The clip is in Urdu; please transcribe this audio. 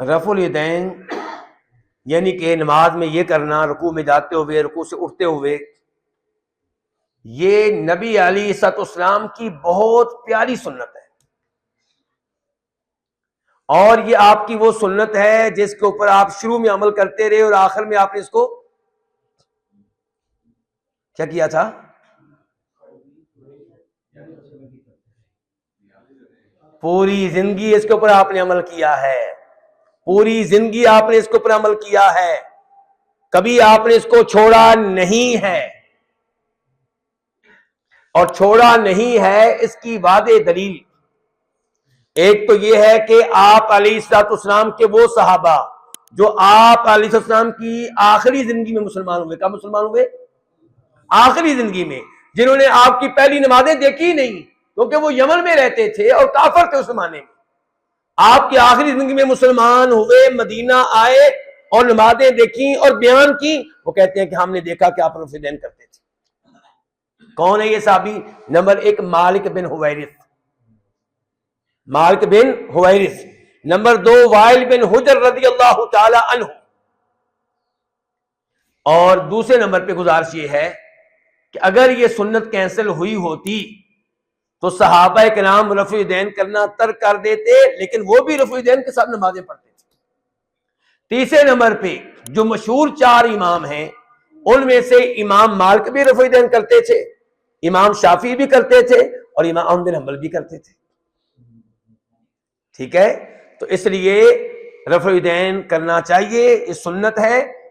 رفع الیدین یعنی کہ نماز میں یہ کرنا، رکوع میں جاتے ہوئے، رکوع سے اٹھتے ہوئے، یہ نبی علیہ الصلوۃ والسلام کی بہت پیاری سنت ہے، اور یہ آپ کی وہ سنت ہے جس کے اوپر آپ شروع میں عمل کرتے رہے اور آخر میں آپ نے اس کو کیا کیا تھا؟ پوری زندگی اس کے اوپر آپ نے عمل کیا ہے، پوری زندگی آپ نے اس کے اوپر عمل کیا ہے، کبھی آپ نے اس کو چھوڑا نہیں ہے، اور چھوڑا نہیں ہے اس کی واضح دلیل ایک تو یہ ہے کہ آپ علیہ الصلوۃ والسلام کے وہ صحابہ جو آپ علیہ الصلوۃ والسلام کی آخری زندگی میں مسلمان ہوئے، کب مسلمان ہوئے؟ آخری زندگی میں، جنہوں نے آپ کی پہلی نمازیں دیکھی نہیں کیونکہ وہ یمن میں رہتے تھے اور کافر تھے اس زمانے میں، آپ کی آخری زندگی میں مسلمان ہوئے، مدینہ آئے اور نمازیں دیکھی اور بیان کی، وہ کہتے ہیں کہ ہم نے دیکھا کہ آپ رفع الیدین کرتے تھے۔ کون ہے یہ صحابی؟ نمبر ایک مالک بن حویرث، مالک بن حویرث، نمبر دو وائل بن حجر رضی اللہ تعالی عنہ، اور دوسرے نمبر پہ گزارش یہ ہے کہ اگر یہ سنت کینسل ہوئی ہوتی تو صحابہ کرام رفع الیدین کرنا ترک کر دیتے، لیکن وہ بھی رفع الیدین کے ساتھ نمازیں پڑھتے تھے۔ تیسرے نمبر پہ جو مشہور چار امام ہیں ان میں سے امام مالک بھی رفع الیدین کرتے تھے، امام شافعی بھی کرتے تھے، اور امام احمد بن حنبل بھی کرتے تھے۔ ٹھیک ہے، تو اس لیے رفع الیدین کرنا چاہیے، یہ سنت ہے۔